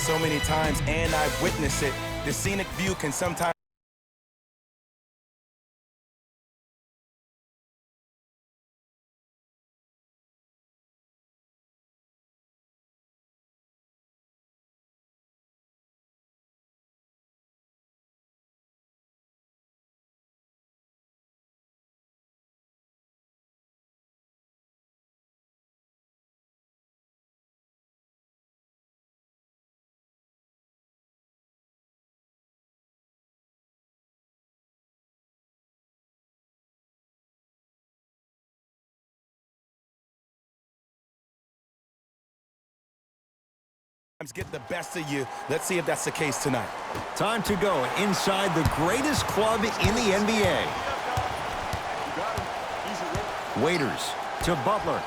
so many times, and I've witnessed it. The scenic view can sometimes get the best of you. Let's see if that's the case tonight. Time to go inside the greatest club in the NBA. Waiters to Butler.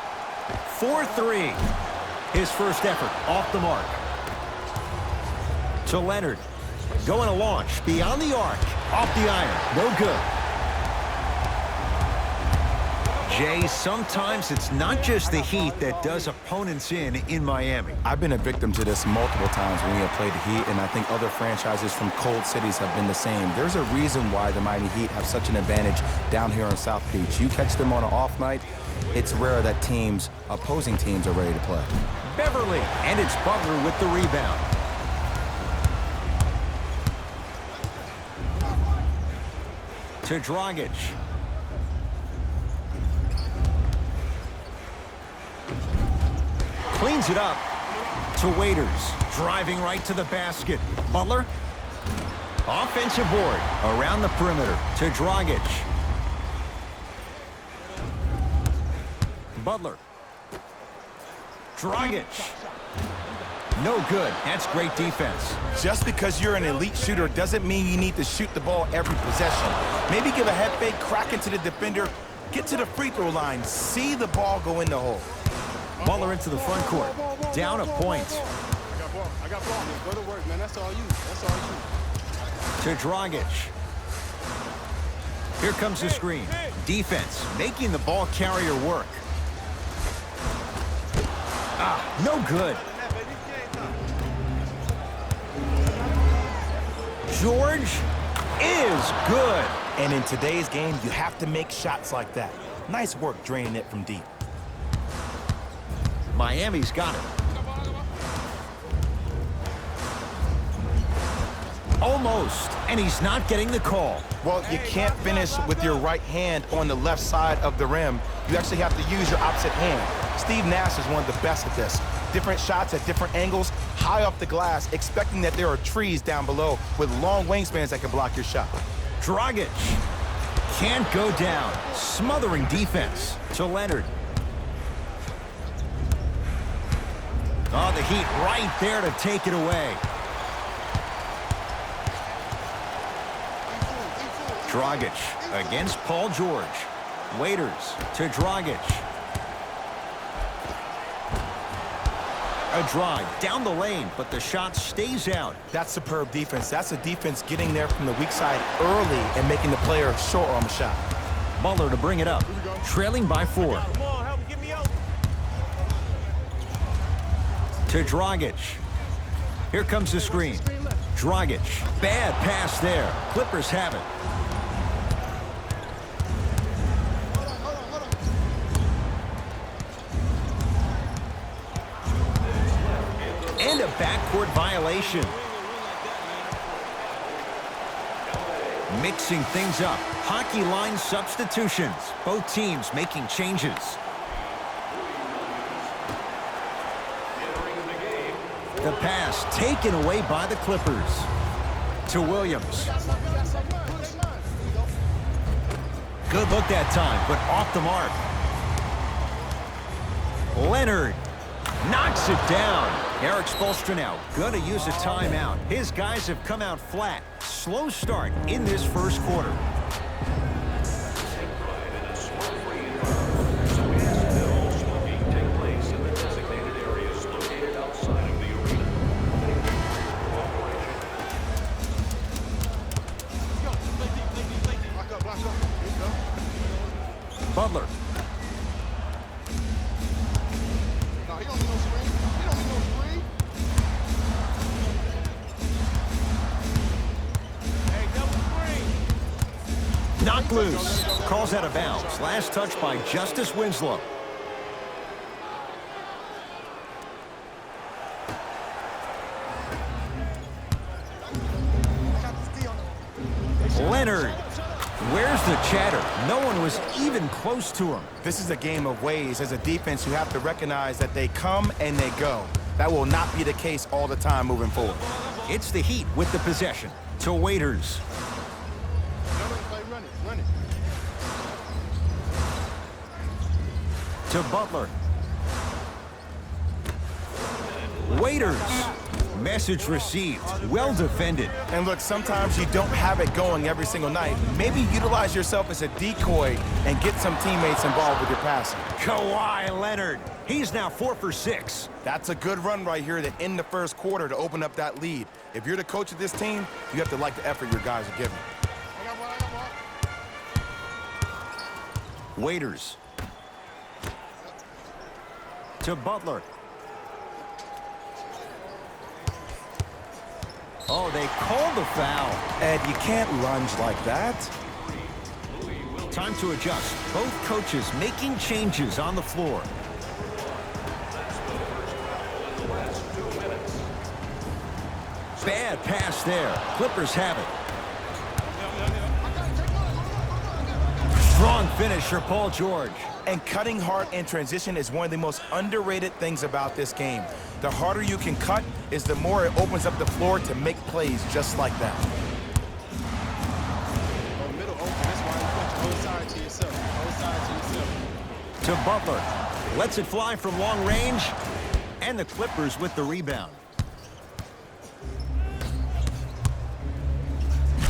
4-3. His first effort off the mark. To Leonard. Going to launch beyond the arc. Off the iron. No good. Jay, sometimes it's not just the Heat that does opponents in Miami. I've been a victim to this multiple times when we have played the Heat, and I think other franchises from cold cities have been the same. There's a reason why the Miami Heat have such an advantage down here on South Beach. You catch them on an off night, it's rare that opposing teams are ready to play. Beverly, and it's Butler with the rebound. To Dragic. Cleans it up to Waiters. Driving right to the basket. Butler. Offensive board around the perimeter to Dragic. Butler. Dragic. No good. That's great defense. Just because you're an elite shooter doesn't mean you need to shoot the ball every possession. Maybe give a head fake, crack into the defender, get to the free throw line, see the ball go in the hole. Butler into the front court. Down a point. I got ball. Go to work, man. That's all you. That's all you. To Dragic. Here comes the screen. Defense making the ball carrier work. No good. George is good. And in today's game, you have to make shots like that. Nice work draining it from deep. Miami's got it. Almost, and he's not getting the call. Well, you can't finish with your right hand on the left side of the rim. You actually have to use your opposite hand. Steve Nash is one of the best at this. Different shots at different angles, high off the glass, expecting that there are trees down below with long wingspans that can block your shot. Dragic can't go down. Smothering defense to Leonard. Oh, the Heat right there to take it away. Dragic against Paul George. Waiters to Dragic. A drive down the lane, but the shot stays out. That's superb defense. That's a defense getting there from the weak side early and making the player short on the shot. Butler to bring it up. Trailing by 4. To Dragic. Here comes the screen. Dragic. Bad pass there. Clippers have it. And a backcourt violation. Mixing things up. Hockey line substitutions. Both teams making changes. The pass taken away by the Clippers. To Williams. Good look that time, but off the mark. Leonard knocks it down. Erik Spoelstra now going to use a timeout. His guys have come out flat. Slow start in this first quarter. Butler. Knocked loose. Calls out of bounds. Last touch by Justice Winslow. Leonard. Where's the chatter? No one was even close to him. This is a game of ways. As a defense, you have to recognize that they come and they go. That will not be the case all the time moving forward. It's the Heat with the possession. To Waiters. Run it. To Butler. Waiters. Message received. Well defended. And look, sometimes you don't have it going every single night. Maybe utilize yourself as a decoy and get some teammates involved with your passing. Kawhi Leonard. He's now 4 for 6. That's a good run right here to end the first quarter to open up that lead. If you're the coach of this team, you have to like the effort your guys are giving. I got ball. Waiters. To Butler. Oh, they called the foul. Ed, you can't lunge like that. Time to adjust. Both coaches making changes on the floor. Bad pass there. Clippers have it. Strong finish for Paul George. And cutting hard in transition is one of the most underrated things about this game. The harder you can cut is the more it opens up the floor to make plays just like that. Middle open. That's why you put your whole side to yourself. To Butler. Lets it fly from long range. And the Clippers with the rebound.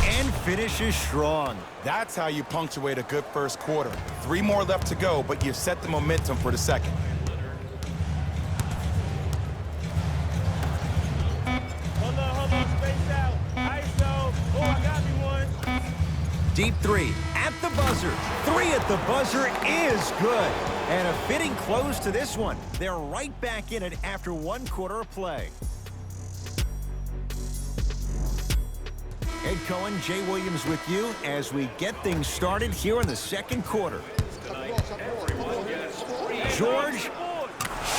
And finishes strong. That's how you punctuate a good first quarter. 3 more left to go, but you've set the momentum for the second. Hold on, space out. ISO. Oh, I got me one. Deep 3 at the buzzer. 3 at the buzzer is good. And a fitting close to this one. They're right back in it after 1 quarter of play. Ed Cohen, Jay Williams with you as we get things started here in the second quarter. George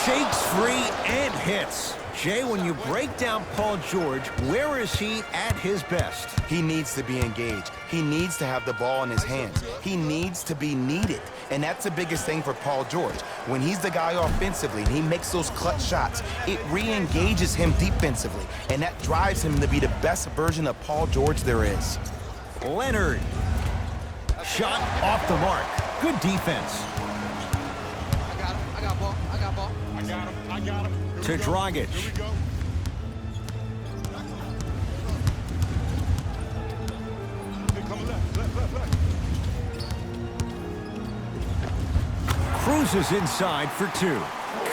shakes free and hits. Jay, when you break down Paul George, where is he at his best? He needs to be engaged. He needs to have the ball in his hands. He needs to be needed. And that's the biggest thing for Paul George. When he's the guy offensively and he makes those clutch shots, it re-engages him defensively. And that drives him to be the best version of Paul George there is. Leonard. Shot off the mark. Good defense. I got ball. I got him. To Dragic. Here we go. Here, come left. Cruises inside for 2.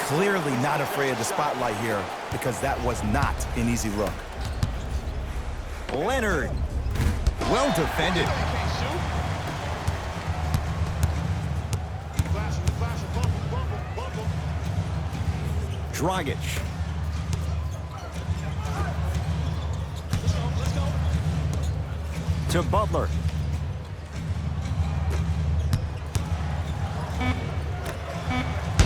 Clearly not afraid of the spotlight here because that was not an easy look. Leonard. Well defended. Dragic. To Butler.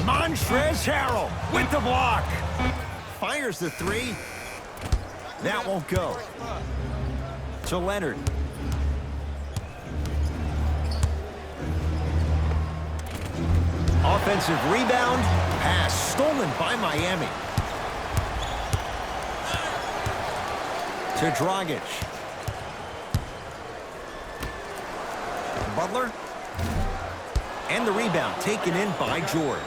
Montrezl Harrell with the block. Fires the 3. That won't go. To Leonard. Offensive rebound. Pass stolen by Miami. To Dragic. Butler. And the rebound taken in by George.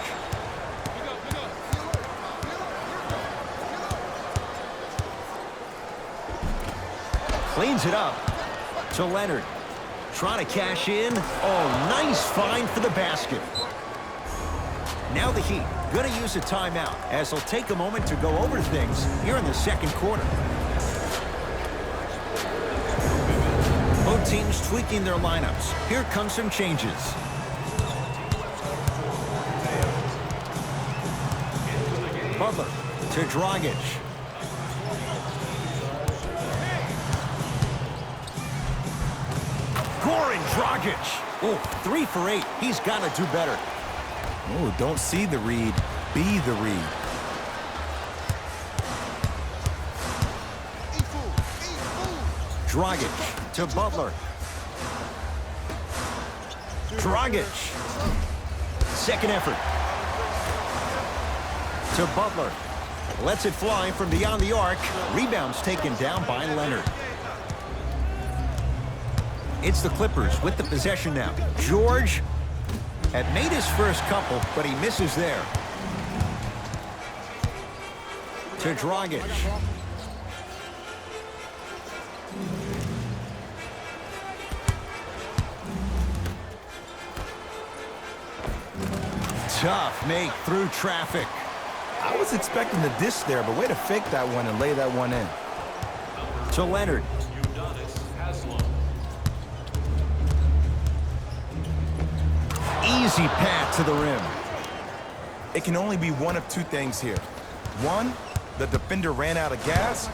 Cleans it up to Leonard. Trying to cash in. Oh, nice find for the basket. Now the Heat going to use a timeout as they'll take a moment to go over things here in the second quarter. Both teams tweaking their lineups. Here come some changes. Butler to Dragic. Goran Dragic. Oh, 3 for 8. He's got to do better. Oh, don't see the read. Be the read. Dragic to Butler. Dragic. Second effort. To Butler. Lets it fly from beyond the arc. Rebounds taken down by Leonard. It's the Clippers with the possession now. George had made his first couple, but he misses there. To Dragic. Tough make through traffic. I was expecting the dish there, but way to fake that one and lay that one in. To Leonard. Easy path to the rim. It can only be one of two things here. One, the defender ran out of gas.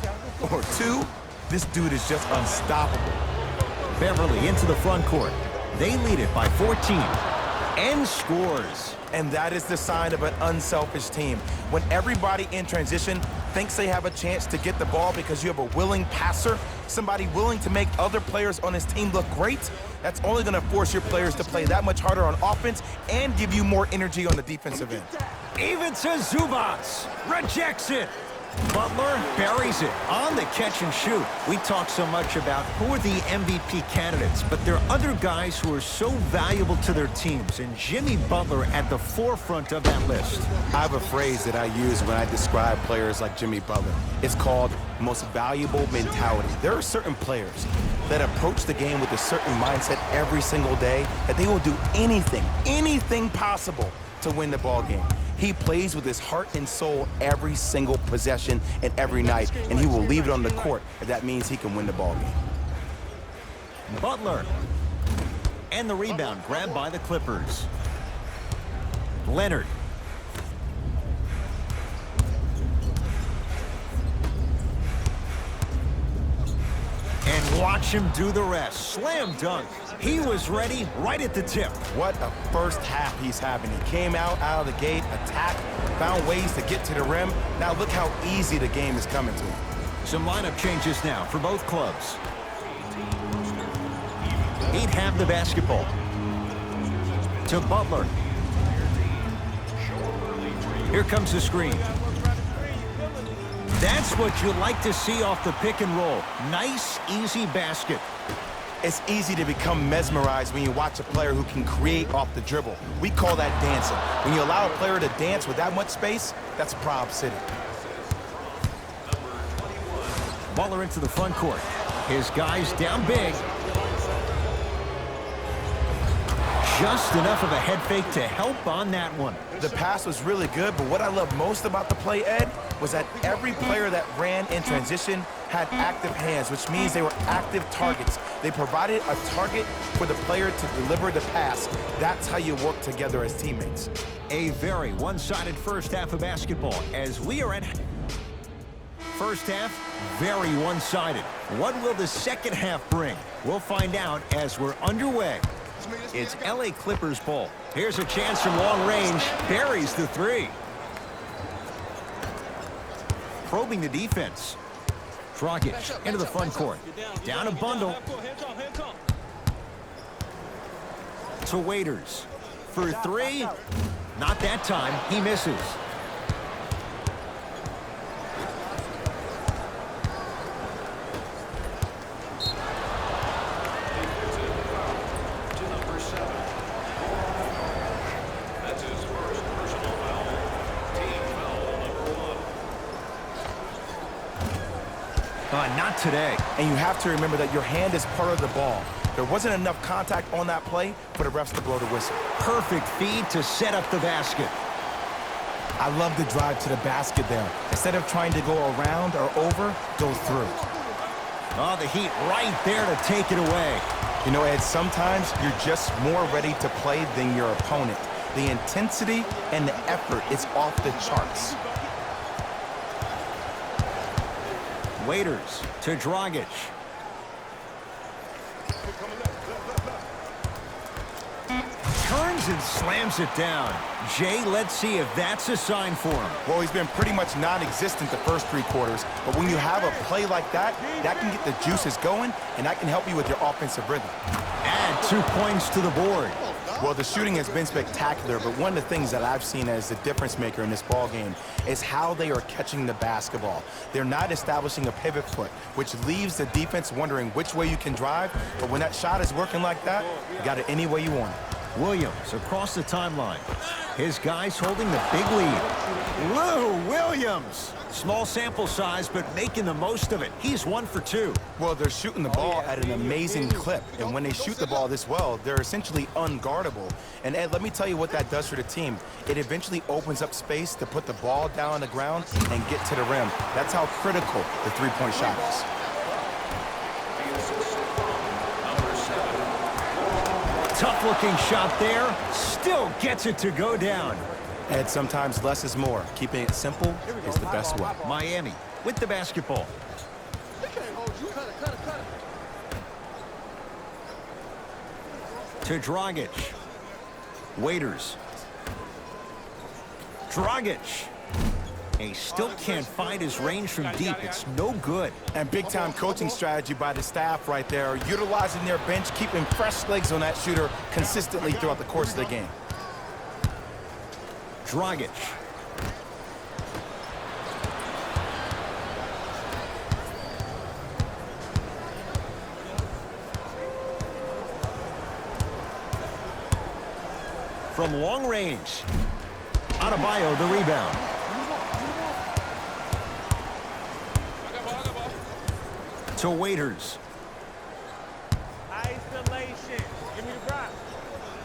Or two, this dude is just unstoppable. Beverly into the front court. They lead it by 14. And scores. And that is the sign of an unselfish team. When everybody in transition thinks they have a chance to get the ball because you have a willing passer, somebody willing to make other players on his team look great, that's only going to force your players to play that much harder on offense and give you more energy on the defensive end. Even to Zubats. Rejects it. Butler buries it on the catch and shoot. We talk so much about who are the MVP candidates, but there are other guys who are so valuable to their teams, and Jimmy Butler at the forefront of that list. I have a phrase that I use when I describe players like Jimmy Butler. It's called most valuable mentality. There are certain players that approach the game with a certain mindset every single day that they will do anything possible to win the ball game. He plays with his heart and soul every single possession and every night, and he will leave it on the court if that means he can win the ball game. Butler. And the rebound grabbed by the Clippers. Leonard. And watch him do the rest. Slam dunk. He was ready right at the tip. What a first half he's having. He came out of the gate, attacked, found ways to get to the rim. Now look how easy the game is coming to him. Some lineup changes now for both clubs. He'd have the basketball. To Butler. Here comes the screen. That's what you like to see off the pick and roll. Nice, easy basket. It's easy to become mesmerized when you watch a player who can create off the dribble. We call that dancing. When you allow a player to dance with that much space, that's Prob City. Butler into the front court. His guys down big. Just enough of a head fake to help on that one. The pass was really good, but what I love most about the play, Ed, was that every player that ran in transition had active hands, which means they were active targets. They provided a target for the player to deliver the pass. That's how you work together as teammates. A very one-sided first half of basketball as we are at first half, very one-sided. What will the second half bring? We'll find out as we're underway. It's LA Clippers ball. Here's a chance from long range. Buries the three. Probing the defense. Dragic into the front court. Down a bundle. To Waiters. For three. Not that time. He misses. Not today. And you have to remember that your hand is part of the ball. There wasn't enough contact on that play for the refs to blow the whistle. Perfect feed to set up the basket. I love the drive to the basket there. Instead of trying to go around or over, go through. Oh, the Heat right there to take it away. You know, Ed, sometimes you're just more ready to play than your opponent. The intensity and the effort is off the charts. Waiters to Dragic. Turns and slams it down. Jay, let's see if that's a sign for him. Well, he's been pretty much non-existent the first 3 quarters, but when you have a play like that, that can get the juices going, and that can help you with your offensive rhythm. Add 2 points to the board. Well, the shooting has been spectacular, but one of the things that I've seen as the difference maker in this ball game is how they are catching the basketball. They're not establishing a pivot foot, which leaves the defense wondering which way you can drive, but when that shot is working like that, you got it any way you want it. Williams across the timeline. His guys holding the big lead. Lou Williams. Small sample size, but making the most of it. He's 1 for 2. Well, they're shooting the ball at an amazing clip, and when they shoot the ball this well, they're essentially unguardable. And Ed, let me tell you what that does for the team. It eventually opens up space to put the ball down on the ground and get to the rim. That's how critical the three-point shot is. Tough-looking shot there. Still gets it to go down. Ed, sometimes less is more. Keeping it simple is the best way. Miami with the basketball. They can't hold you. Cut it. To Dragic. Waiters. Dragic. He still can't find his range from deep. It's no good. And big-time coaching strategy by the staff right there, utilizing their bench, keeping fresh legs on that shooter consistently throughout the course of the game. Dragic. From long range. Adebayo the rebound. To Waiters. Isolation. Give me the rock.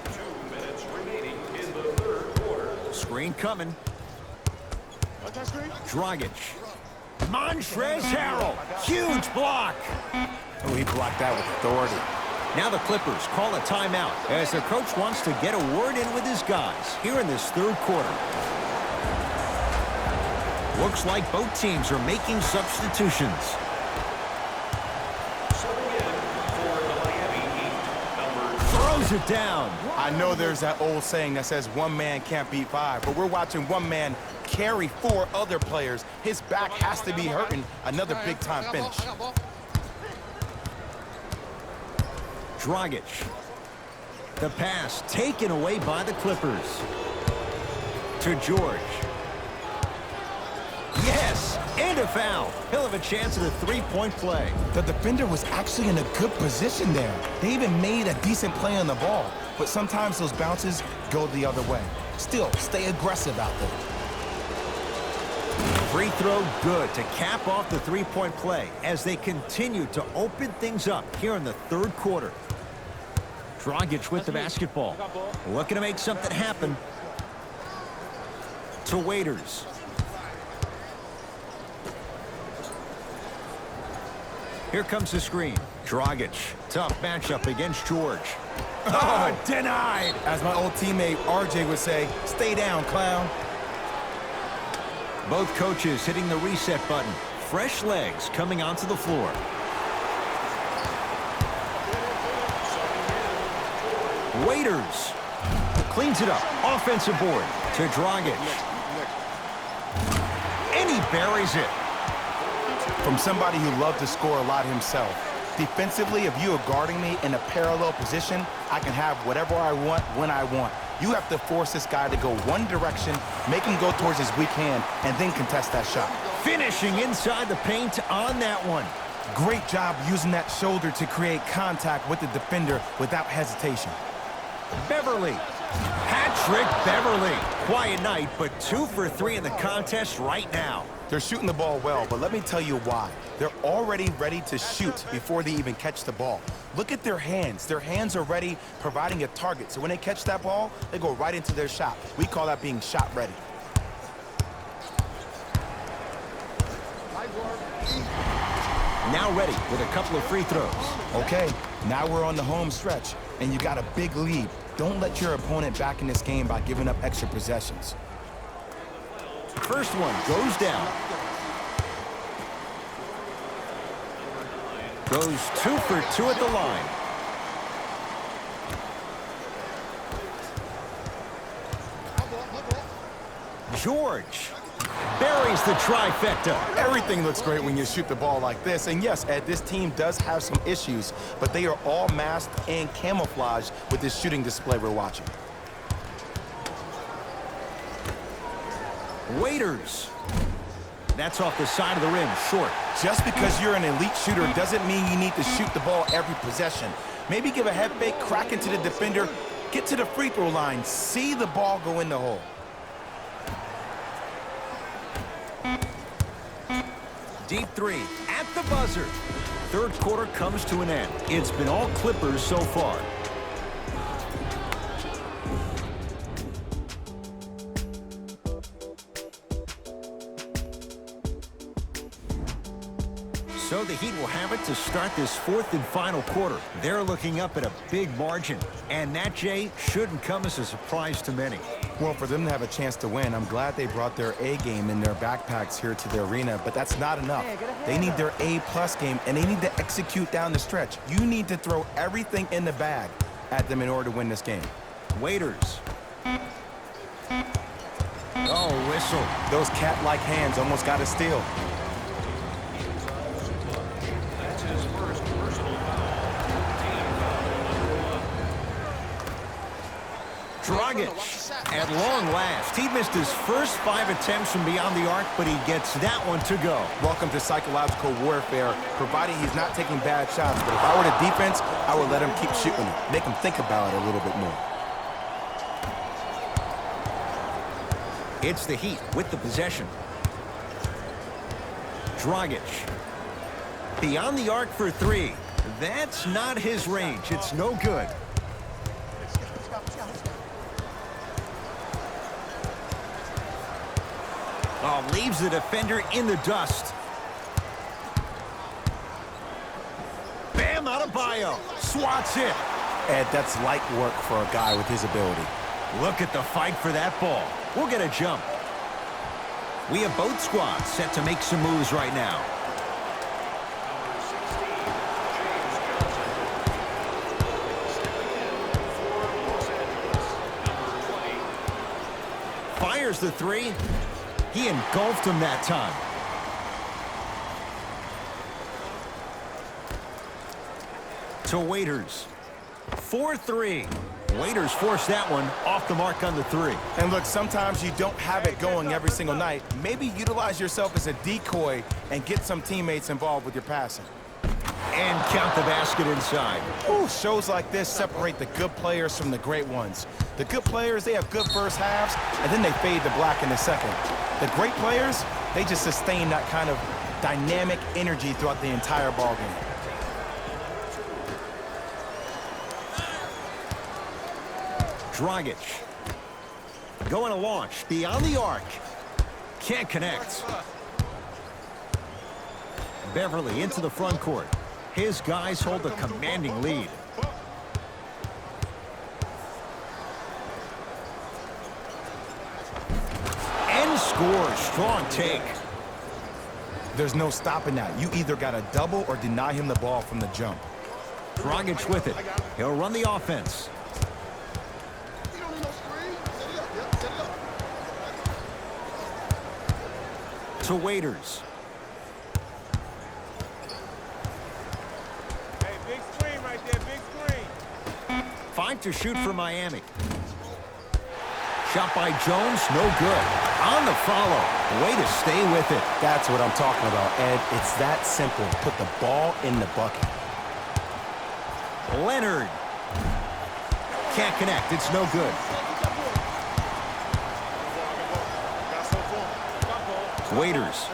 2 minutes remaining in the third quarter. Screen coming. Watch that screen. Dragic. Montrezl Harrell. Huge block. Oh, he blocked that with authority. Now the Clippers call a timeout as their coach wants to get a word in with his guys here in this third quarter. Looks like both teams are making substitutions. Throws it down. I know there's that old saying that says one man can't beat 5, but we're watching one man carry 4 other players. His back has to be hurting. Another big-time finish. Dragic. The pass taken away by the Clippers. To George. Yes, and a foul. He'll have a chance at a 3-point play. The defender was actually in a good position there. They even made a decent play on the ball, but sometimes those bounces go the other way. Still, stay aggressive out there. Free throw good to cap off the 3-point play as they continue to open things up here in the third quarter. Dragic with the basketball. Looking to make something happen. To Waiters. Here comes the screen. Dragic. Tough matchup against George. Oh, denied. As my old teammate RJ would say, stay down, clown. Both coaches hitting the reset button. Fresh legs coming onto the floor. Waiters. Cleans it up. Offensive board to Dragic. And he buries it. From somebody who loved to score a lot himself. Defensively, if you are guarding me in a parallel position, I can have whatever I want when I want. You have to force this guy to go one direction, make him go towards his weak hand, and then contest that shot. Finishing inside the paint on that one. Great job using that shoulder to create contact with the defender without hesitation. Beverly. Patrick Beverly. Quiet night, but 2 for 3 in the contest right now. They're shooting the ball well, but let me tell you why. They're already ready to shoot before they even catch the ball. Look at their hands. Their hands are ready, providing a target. So when they catch that ball, they go right into their shot. We call that being shot ready. Now ready with a couple of free throws. Okay, now we're on the home stretch, and you got a big lead. Don't let your opponent back in this game by giving up extra possessions. First one goes down. Goes 2 for 2 at the line. George buries the trifecta. Everything looks great when you shoot the ball like this. And yes, Ed, this team does have some issues, but they are all masked and camouflaged with this shooting display we're watching. Waiters. That's off the side of the rim, short. Just because you're an elite shooter doesn't mean you need to shoot the ball every possession. Maybe give a head fake, crack into the defender, get to the free throw line, see the ball go in the hole. Deep three at the buzzer. Third quarter comes to an end. It's been all Clippers so far. So the Heat will have it to start this fourth and final quarter. They're looking up at a big margin. And that, Jay, shouldn't come as a surprise to many. Well, for them to have a chance to win, I'm glad they brought their A game in their backpacks here to the arena, but that's not enough. They need their A+ game, and they need to execute down the stretch. You need to throw everything in the bag at them in order to win this game. Waiters. Oh, whistle. Those cat-like hands almost got a steal. That's his first personal foul. Dragic, at long last, he missed his first 5 attempts from beyond the arc, but he gets that one to go. Welcome to psychological warfare, providing he's not taking bad shots. But if I were the defense, I would let him keep shooting it, make him think about it a little bit more. It's the Heat with the possession. Dragic. Beyond the arc for 3. That's not his range. It's no good. Oh, leaves the defender in the dust. Bam Adebayo swats it. Ed, that's light work for a guy with his ability. Look at the fight for that ball. We'll get a jump. We have both squads set to make some moves right now. Number 16, James Johnson. Stepping in for Los Angeles, number 20. Fires the 3. He engulfed him that time. To Waiters. 4-3. Waiters forced that one off the mark on the 3. And look, sometimes you don't have it going every single night. Maybe utilize yourself as a decoy and get some teammates involved with your passing. And count the basket inside. Ooh, shows like this separate the good players from the great ones. The good players, they have good first halves, and then they fade to black in the second. The great players, they just sustain that kind of dynamic energy throughout the entire ball game. Dragic. Going to launch beyond the arc. Can't connect. Beverly into the front court. His guys hold a commanding lead. And scores. Strong take. There's no stopping that. You either got to double or deny him the ball from the jump. Dragic with it. He'll run the offense. To Waiters. Hey, big screen right there, big screen. 5 to shoot for Miami. Shot by Jones, no good. On the follow. Way to stay with it. That's what I'm talking about, Ed. It's that simple. Put the ball in the bucket. Leonard. Can't connect. It's no good. Waiters.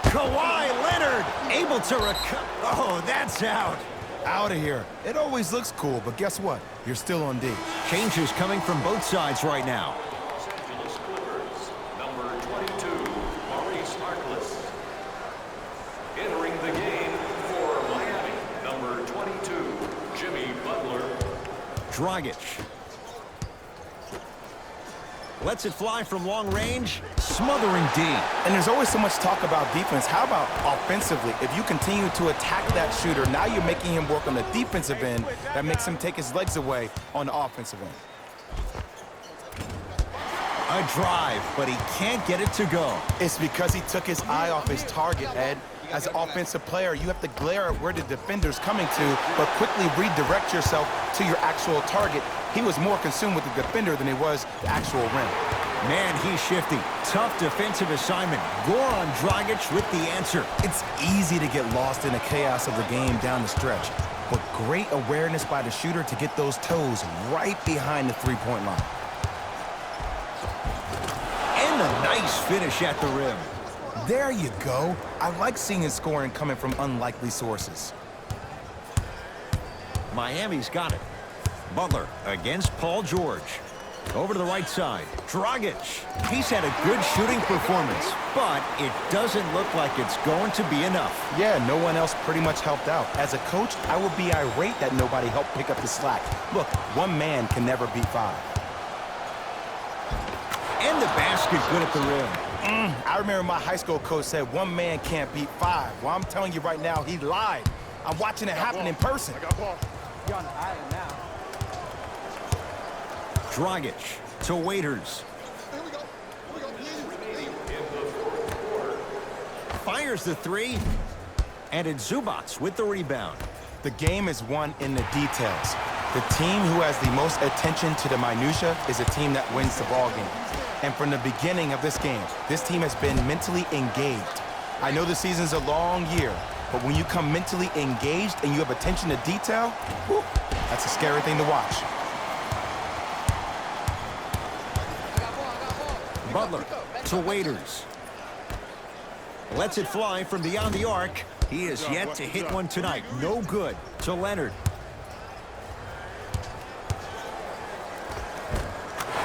Kawhi Leonard able to recover. Oh, that's out. Out of here. It always looks cool, but guess what? You're still on D. Changes coming from both sides right now. Los Angeles Clippers, number 22, Maurice Harkless. Entering the game for Miami, number 22, Jimmy Butler. Dragic. Lets it fly from long range, smothering D. And there's always so much talk about defense. How about offensively? If you continue to attack that shooter, now you're making him work on the defensive end. That makes him take his legs away on the offensive end. A drive, but he can't get it to go. It's because he took his eye off his target, Ed. As an offensive player, you have to glare at where the defender's coming to, but quickly redirect yourself to your actual target. He was more consumed with the defender than he was the actual rim. Man, he's shifty. Tough defensive assignment. Goran Dragic with the answer. It's easy to get lost in the chaos of the game down the stretch, but great awareness by the shooter to get those toes right behind the three-point line. And a nice finish at the rim. There you go. I like seeing his scoring coming from unlikely sources. Miami's got it. Butler against Paul George. Over to the right side. Dragic. He's had a good shooting performance, but it doesn't look like it's going to be enough. Yeah, no one else pretty much helped out. As a coach, I would be irate that nobody helped pick up the slack. Look, one man can never beat five. And the basket good at the rim. I remember my high school coach said one man can't beat five. Well, I'm telling you right now, he lied. I'm watching it happen in person. I got ball. You're on the island now. Dragic to Waiters. Fires the three. And it's Zubac with the rebound. The game is won in the details. The team who has the most attention to the minutia is a team that wins the ball game. And from the beginning of this game, this team has been mentally engaged. I know the season's a long year, but when you come mentally engaged and you have attention to detail, whew, that's a scary thing to watch. Butler to Waiters. Lets it fly from beyond the arc. He is yet to hit one tonight. No good. To Leonard.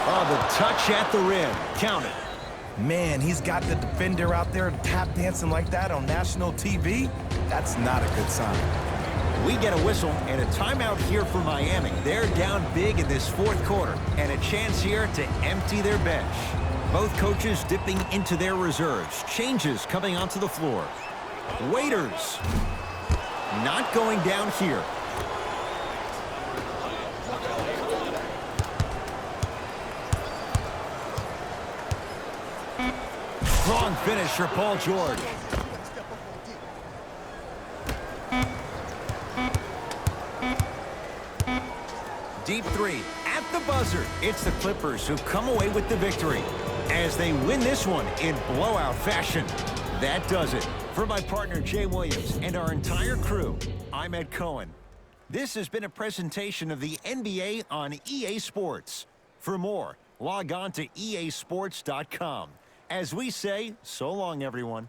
Oh, the touch at the rim. Count it. Man, he's got the defender out there tap dancing like that on national TV. That's not a good sign. We get a whistle and a timeout here for Miami. They're down big in this fourth quarter and a chance here to empty their bench. Both coaches dipping into their reserves. Changes coming onto the floor. Waiters not going down here. Strong finish for Paul George. Deep three at the buzzer. It's the Clippers who come away with the victory as they win this one in blowout fashion. That does it. For my partner Jay Williams and our entire crew, I'm Ed Cohen. This has been a presentation of the NBA on EA Sports. For more, log on to easports.com. As we say, so long, everyone.